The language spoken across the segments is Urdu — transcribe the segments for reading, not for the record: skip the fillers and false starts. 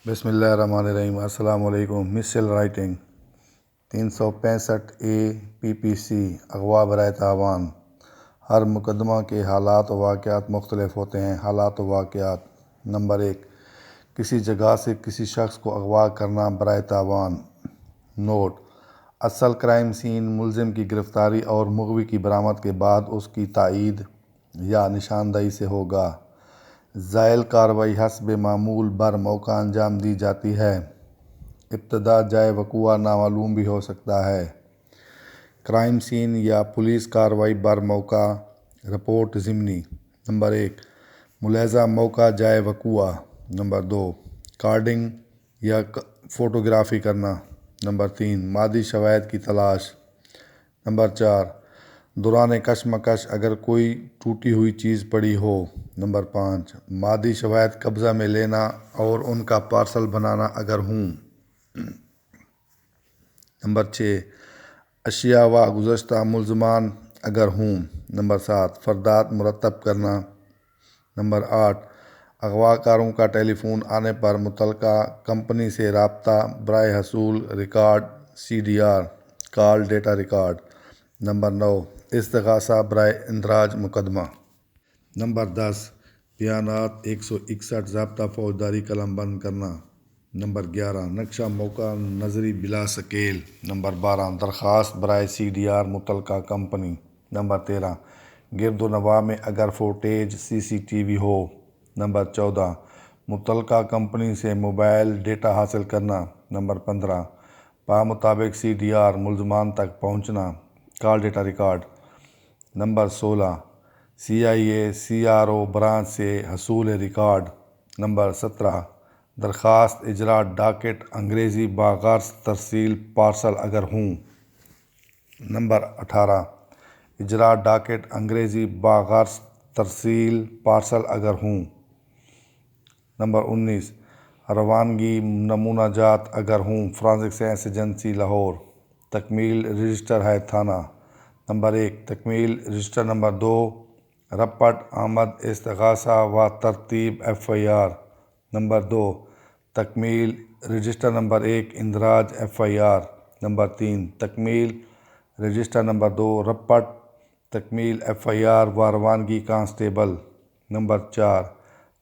بسم اللہ الرحمن الرحیم۔ السلام علیکم۔ مسل رائٹنگ 365 PPC اغوا برائے تاوان۔ ہر مقدمہ کے حالات و واقعات مختلف ہوتے ہیں۔ حالات و واقعات: نمبر 1، کسی جگہ سے کسی شخص کو اغوا کرنا برائے تاوان۔ نوٹ: اصل کرائم سین ملزم کی گرفتاری اور مغوی کی برآمد کے بعد اس کی تائید یا نشاندہی سے ہوگا۔ زائل کارروائی حسب معمول بر موقع انجام دی جاتی ہے۔ ابتدا جائے وقوع نامعلوم بھی ہو سکتا ہے۔ کرائم سین یا پولیس کارروائی بر موقع رپورٹ ضمنی: نمبر 1، ملاحظہ موقع جائے وقوع۔ نمبر 2، ریکارڈنگ یا فوٹوگرافی کرنا۔ نمبر 3، مادی شواہد کی تلاش۔ نمبر 4، دوران کشمکش اگر کوئی ٹوٹی ہوئی چیز پڑی ہو۔ نمبر 5، مادی شواہد قبضہ میں لینا اور ان کا پارسل بنانا اگر ہوں۔ نمبر 6، اشیاء و گزشتہ ملزمان اگر ہوں۔ نمبر 7، فردات مرتب کرنا۔ نمبر 8، اغوا کاروں کا ٹیلی فون آنے پر متعلقہ کمپنی سے رابطہ برائے حصول ریکارڈ CDR کال ڈیٹا ریکارڈ۔ نمبر 9، استغاثہ برائے اندراج مقدمہ۔ نمبر 10، بیانات 161 ضابطہ فوجداری قلم بند کرنا۔ نمبر 11، نقشہ موقع نظری بلا سکیل۔ نمبر 12، درخواست برائے CDR متعلقہ کمپنی۔ نمبر 13، گرد و نواح میں اگر فوٹیج CCTV ہو۔ نمبر 14، متعلقہ کمپنی سے موبائل ڈیٹا حاصل کرنا۔ نمبر 15، بمطابق CDR ملزمان تک پہنچنا call data record. Number 16، CIA CRO branch سے حصول ریکارڈ۔ نمبر 17، درخواست اجرا ڈاکٹ انگریزی باغرض ترسیل پارسل اگر ہوں۔ نمبر 18، اجرا ڈاکٹ انگریزی باغرض ترسیل پارسل اگر ہوں۔ نمبر 19، روانگی نمونہ جات اگر ہوں۔ Forensic science agency Lahore. تکمیل رجسٹر ہے تھانہ۔ نمبر 1، تکمیل رجسٹر۔ نمبر 2، رپٹ آمد استغاثہ و ترتیب FIR۔ نمبر 2، تکمیل رجسٹر۔ نمبر 1، اندراج FIR۔ نمبر 3، تکمیل رجسٹر۔ نمبر 2، رپٹ تکمیل FIR و روانگی کانسٹیبل۔ نمبر 4،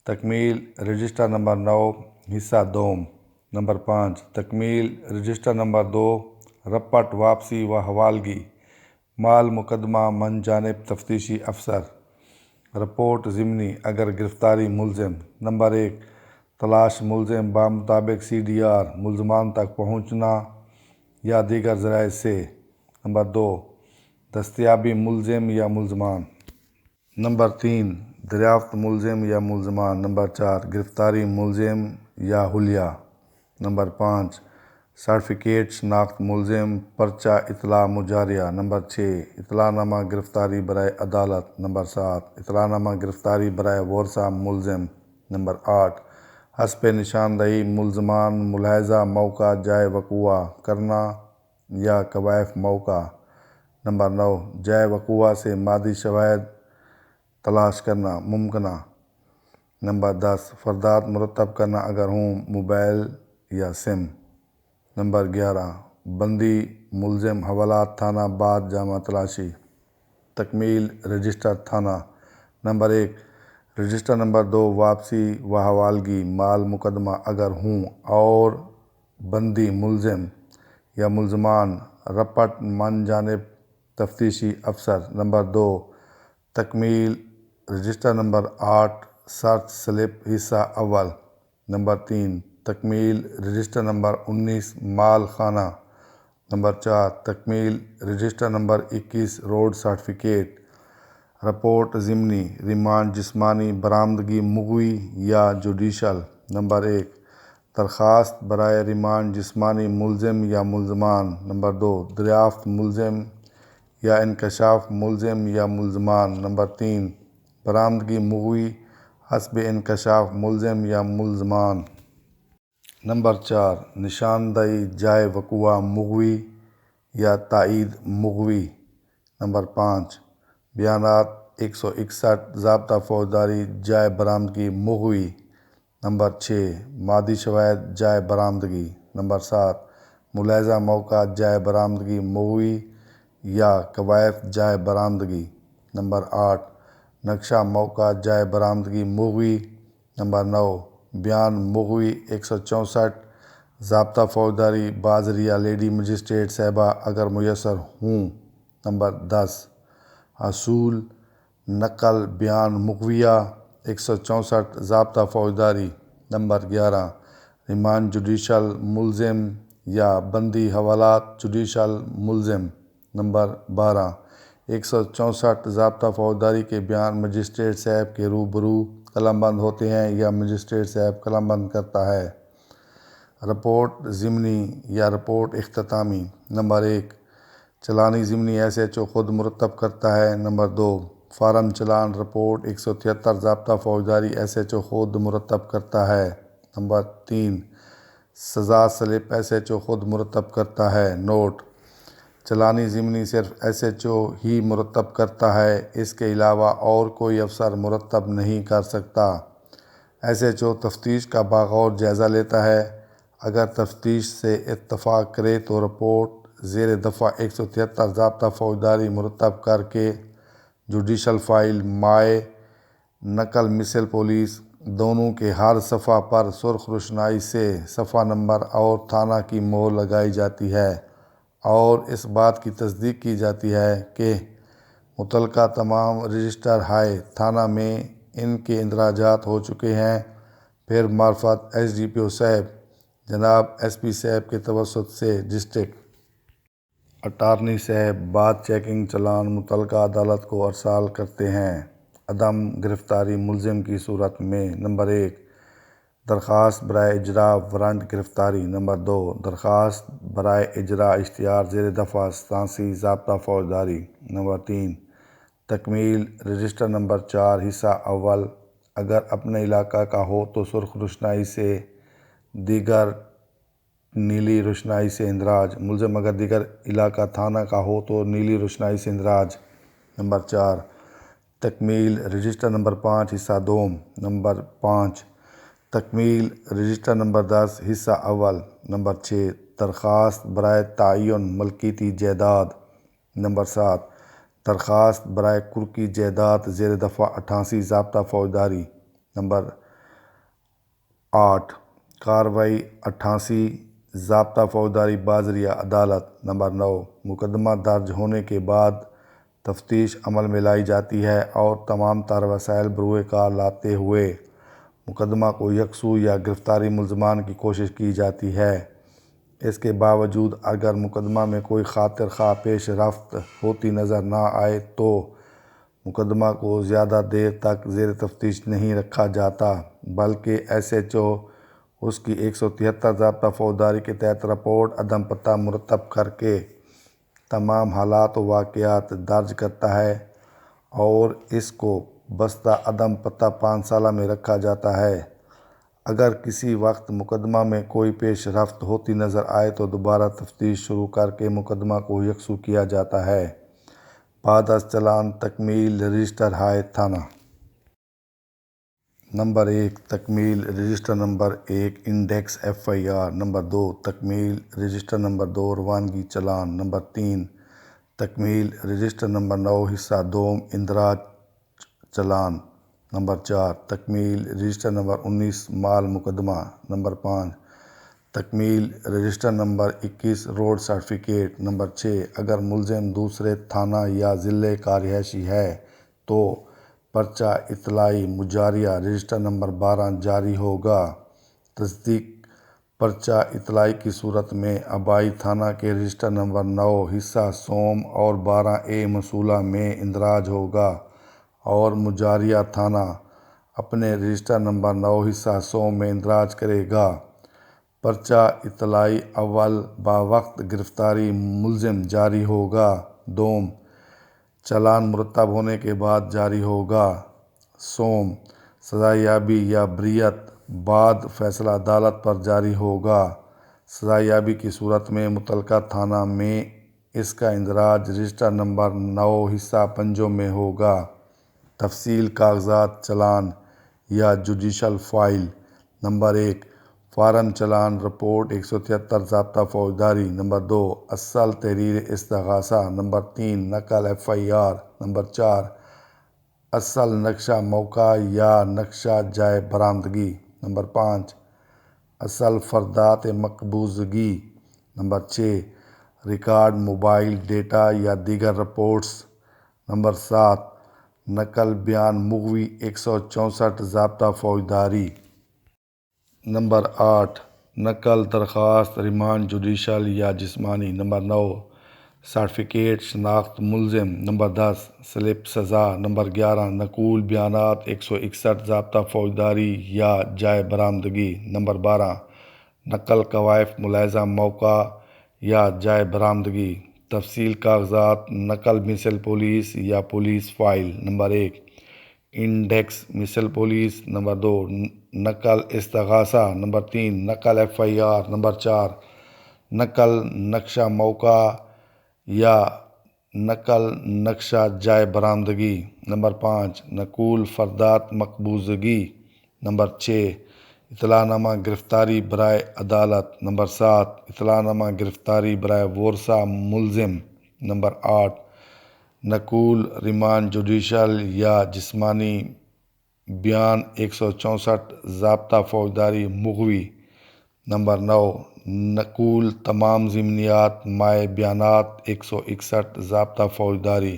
تکمیل رجسٹر۔ نمبر 9، حصہ دوم۔ نمبر 5، تکمیل رجسٹر۔ نمبر 2، رپٹ واپسی و حوالگی مال مقدمہ من جانب تفتیشی افسر۔ رپورٹ ضمنی اگر گرفتاری ملزم: نمبر 1، تلاش ملزم بمطابق CDR ملزمان تک پہنچنا یا دیگر ذرائع سے۔ نمبر 2، دستیابی ملزم یا ملزمان۔ نمبر 3، دریافت ملزم یا ملزمان۔ نمبر 4، گرفتاری ملزم یا حلیہ۔ نمبر 5، سرٹیفکیٹ شناخت ملزم پرچہ اطلاع مجاریہ۔ نمبر 6، اطلاع نامہ گرفتاری برائے عدالت۔ نمبر 7، اطلاع نامہ گرفتاری برائے ورثہ ملزم۔ نمبر 8، حسب نشاندہی ملزمان ملاحظہ موقع جائے وقوع کرنا یا کوائف موقع۔ نمبر 9، جائے وقوع سے مادی شواہد تلاش کرنا ممکنہ۔ نمبر 10، فردات مرتب کرنا اگر ہوں، موبائل یا SIM۔ نمبر 11، بندی ملزم حوالات تھانہ بعد جامع تلاشی۔ تکمیل رجسٹر تھانہ۔ Number 1، register. نمبر 2، واپسی و حوالگی مال مقدمہ اگر ہوں اور بندی ملزم یا ملزمان رپٹ من جانب تفتیشی افسر۔ نمبر 2، تکمیل رجسٹر۔ نمبر 8، سرچ سلپ حصہ اول۔ نمبر 3، تکمیل رجسٹر۔ نمبر 19، مال خانہ۔ نمبر 4، تکمیل register. Number 21، road certificate. Report ضمنی ریمانڈ جسمانی برآمدگی مغوی یا جوڈیشل۔ نمبر 1، درخواست برائے ریمانڈ جسمانی ملزم یا ملزمان۔ نمبر 2، دریافت ملزم یا انکشاف ملزم یا ملزمان۔ نمبر 3، برآمدگی مغوی حسب انکشاف ملزم یا ملزمان۔ نمبر 4، نشاندہی جائے وقوع مغوی یا تائید مغوی۔ نمبر 5، بیانات 161 ضابطہ فوجداری جائے برآمدگی مغوی۔ نمبر 6 مادی شواہد جائے برآمدگی۔ نمبر 7 ملاحظہ موقع جائے برآمدگی مغوی یا کوائف جائے برآمدگی۔ نمبر 8 نقشہ موقع جائے برآمدگی مغوی۔ نمبر 9 بیان مغوی 164 ضابطہ فوجداری بازریہ لیڈی مجسٹریٹ صاحبہ اگر میسر ہوں۔ نمبر 10 حصول نقل بیان مغویہ 164 ضابطہ فوجداری۔ نمبر 11 ریمانڈ جوڈیشل ملزم یا بندی حوالات جوڈیشل ملزم۔ نمبر 12 164 ضابطہ فوجداری کے بیان مجسٹریٹ صاحب کے روبرو قلم بند ہوتے ہیں یا مجسٹریٹ صاحب قلم بند کرتا ہے۔ رپورٹ ضمنی یا رپورٹ اختتامی۔ نمبر 1 چلانی ضمنی SHO خود مرتب کرتا ہے۔ نمبر 2 فارم چلان رپورٹ 173 ضابطہ فوجداری SHO خود مرتب کرتا ہے۔ نمبر 3 سزا سلپ SHO خود مرتب کرتا ہے۔ نوٹ: چلانی ضمنی صرف SHO ہی مرتب کرتا ہے، اس کے علاوہ اور کوئی افسر مرتب نہیں کر سکتا۔ SHO تفتیش کا بغور جائزہ لیتا ہے۔ اگر تفتیش سے اتفاق کرے تو رپورٹ زیر دفعہ 173 ضابطہ فوجداری مرتب کر کے جوڈیشل فائل مائع نقل مثل پولیس دونوں کے ہر صفحہ پر سرخ روشنائی سے صفحہ نمبر اور تھانہ کی مہر لگائی جاتی ہے اور اس بات کی تصدیق کی جاتی ہے کہ متعلقہ تمام رجسٹر ہائے تھانہ میں ان کے اندراجات ہو چکے ہیں۔ پھر معرفت SDPO صاحب جناب SP صاحب کے توسط سے ڈسٹرکٹ اٹارنی صاحب بعد چیکنگ چلان متعلقہ عدالت کو ارسال کرتے ہیں۔ عدم گرفتاری ملزم کی صورت میں: نمبر 1 درخواست برائے اجراء وارنٹ گرفتاری۔ نمبر 2 درخواست برائے اجراء اشتہار زیر دفعہ 87 ضابطہ فوجداری۔ نمبر 3 تکمیل رجسٹر نمبر 4 حصہ اول اگر اپنے علاقہ کا ہو تو سرخ روشنائی سے، دیگر نیلی روشنائی سے اندراج۔ ملزم اگر دیگر علاقہ تھانہ کا ہو تو نیلی روشنائی سے اندراج۔ نمبر 4 تکمیل رجسٹر نمبر 5 حصہ دوم۔ نمبر 5 تکمیل رجسٹر نمبر 10 حصہ اول۔ نمبر 6 درخواست برائے تعین ملکیتی جائیداد۔ نمبر 7 درخواست برائے کرکی جائیداد زیر دفعہ 88 ضابطہ فوجداری۔ نمبر 8 کارروائی 88 ضابطہ فوجداری بازریہ عدالت۔ نمبر 9 مقدمہ درج ہونے کے بعد تفتیش عمل میں لائی جاتی ہے اور تمام تر وسائل بروئے کار لاتے ہوئے مقدمہ کو یکسو یا گرفتاری ملزمان کی کوشش کی جاتی ہے۔ اس کے باوجود اگر مقدمہ میں کوئی خاطر خواہ پیش رفت ہوتی نظر نہ آئے تو مقدمہ کو زیادہ دیر تک زیر تفتیش نہیں رکھا جاتا بلکہ SHO اس کی 173 ضابطہ فوجداری کے تحت رپورٹ عدم پتہ مرتب کر کے تمام حالات و واقعات درج کرتا ہے اور اس کو بستہ عدم پتہ 5 سالہ میں رکھا جاتا ہے۔ اگر کسی وقت مقدمہ میں کوئی پیش رفت ہوتی نظر آئے تو دوبارہ تفتیش شروع کر کے مقدمہ کو یکسو کیا جاتا ہے۔ بعد از چلان تکمیل رجسٹر ہائے تھانہ۔ نمبر 1 تکمیل register number 1 index FIR۔ Number 2 تکمیل رجسٹر نمبر 2 روانگی چلان۔ نمبر 3 تکمیل رجسٹر نمبر 9 حصہ دوم اندراج چلان۔ نمبر 4 تکمیل رجسٹر نمبر 19 مال مقدمہ۔ نمبر 5 تکمیل register number 21 road certificate. Number 6 اگر ملزم دوسرے تھانہ یا ضلع کا رہائشی ہے تو پرچہ اطلاعی مجاریہ رجسٹر نمبر 12 جاری ہوگا۔ تصدیق پرچہ اطلاعی کی صورت میں آبائی تھانہ کے رجسٹر نمبر 9 حصہ سوم اور 12A موصولہ میں اندراج ہوگا اور مجاریہ تھانہ اپنے رجسٹر نمبر 9 حصہ سوم میں اندراج کرے گا۔ پرچہ اطلاعی اول باوقت گرفتاری ملزم جاری ہوگا۔ دوم چلان مرتب ہونے کے بعد جاری ہوگا۔ سوم سزا یابی یا بریت بعد فیصلہ عدالت پر جاری ہوگا۔ سزا یابی کی صورت میں متعلقہ تھانہ میں اس کا اندراج رجسٹر نمبر 9 حصہ پنجم میں ہوگا۔ تفصیل کاغذات چلان یا جوڈیشل فائل۔ نمبر 1 فارن چلان رپورٹ 173 ضابطہ فوجداری۔ نمبر 2 اصل تحریر استغاثہ۔ نمبر 3 نقل FIR۔ نمبر 4 اصل نقشہ موقع یا نقشہ جائے برآمدگی۔ نمبر 5 اصل فردات مقبوضگی۔ نمبر 6 ریکارڈ موبائل ڈیٹا یا دیگر رپورٹس۔ نمبر 7 نقل بیان مغوی 164 ضابطہ فوجداری۔ نمبر 8 نقل درخواست ریمانڈ جوڈیشل یا جسمانی۔ نمبر 9 سرٹیفکیٹ شناخت ملزم۔ نمبر 10 سلپ سزا۔ نمبر 11 نقول بیانات 161 ضابطہ فوجداری یا جائے برآمدگی۔ نمبر 12 نقل کوائف ملاحظہ موقع یا جائے برآمدگی۔ تفصیل کاغذات نقل مثل پولیس یا پولیس فائل۔ نمبر 1 انڈیکس مثل پولیس۔ نمبر 2 نقل استغاثہ۔ نمبر 3 نقل FIR۔ نمبر 4 نقل نقشہ موقع یا نقل نقشہ جائے برآمدگی۔ نمبر 5 نقول فردات مقبوضگی۔ نمبر 6 اطلاع نامہ گرفتاری برائے عدالت۔ نمبر 7 اطلاع نامہ گرفتاری برائے ورثہ ملزم۔ نمبر 8 نقول ریمانڈ جوڈیشل یا جسمانی بیان 164 ضابطہ فوجداری مغوی۔ نمبر 9 نقول تمام ضمنیات مائع بیانات 161 ضابطہ فوجداری۔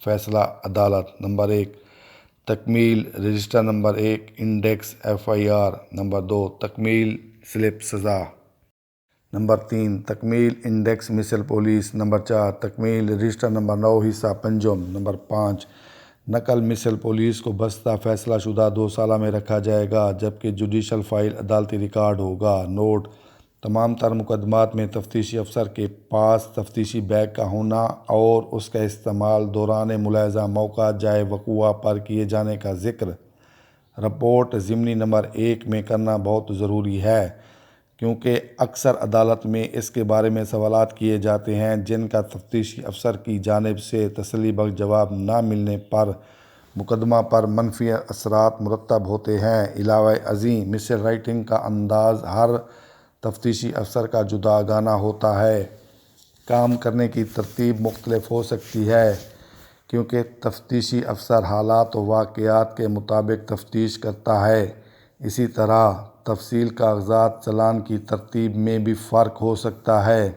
فیصلہ عدالت۔ نمبر 1 تکمیل register. Number 1 index FIR۔ Number 2 تکمیل سلپ سزا۔ نمبر 3 تکمیل انڈیکس مثل پولیس۔ نمبر 4 تکمیل رجسٹر۔ نمبر 9 حصہ پنجم۔ نمبر 5 نقل مثل پولیس کو بستہ فیصلہ شدہ 2 سالہ میں رکھا جائے گا جبکہ جوڈیشل فائل عدالتی ریکارڈ ہوگا۔ نوٹ: تمام تر مقدمات میں تفتیشی افسر کے پاس تفتیشی بیگ کا ہونا اور اس کا استعمال دوران ملاحظہ موقع جائے وقوع پر کیے جانے کا ذکر رپورٹ ضمنی نمبر 1 میں کرنا بہت ضروری ہے، کیونکہ اکثر عدالت میں اس کے بارے میں سوالات کیے جاتے ہیں جن کا تفتیشی افسر کی جانب سے تسلی بخش جواب نہ ملنے پر مقدمہ پر منفی اثرات مرتب ہوتے ہیں۔ علاوہ ازیں مثل رائٹنگ کا انداز ہر تفتیشی افسر کا جداگانہ ہوتا ہے۔ کام کرنے کی ترتیب مختلف ہو سکتی ہے کیونکہ تفتیشی افسر حالات و واقعات کے مطابق تفتیش کرتا ہے۔ اسی طرح تفصیل کاغذات چلان کی ترتیب میں بھی فرق ہو سکتا ہے۔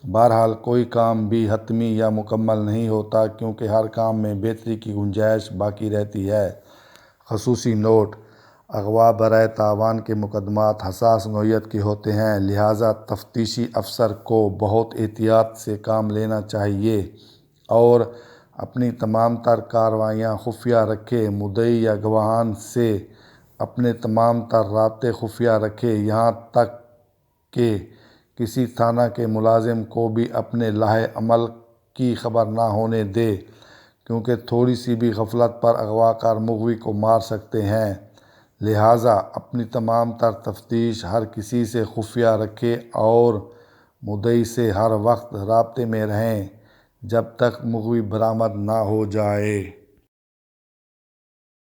بہرحال کوئی کام بھی حتمی یا مکمل نہیں ہوتا کیونکہ ہر کام میں بہتری کی گنجائش باقی رہتی ہے۔ خصوصی نوٹ: اغوا برائے تاوان کے مقدمات حساس نوعیت کے ہوتے ہیں، لہٰذا تفتیشی افسر کو بہت احتیاط سے کام لینا چاہیے اور اپنی تمام تر کارروائیاں خفیہ رکھے۔ مدعی یا گواہان سے اپنے تمام تر رابطے خفیہ رکھے، یہاں تک کہ کسی تھانہ کے ملازم کو بھی اپنے لائحہ عمل کی خبر نہ ہونے دے، کیونکہ تھوڑی سی بھی غفلت پر اغوا کار مغوی کو مار سکتے ہیں۔ لہٰذا اپنی تمام تر تفتیش ہر کسی سے خفیہ رکھیں اور مدعی سے ہر وقت رابطے میں رہیں جب تک مغوی برآمد نہ ہو جائے۔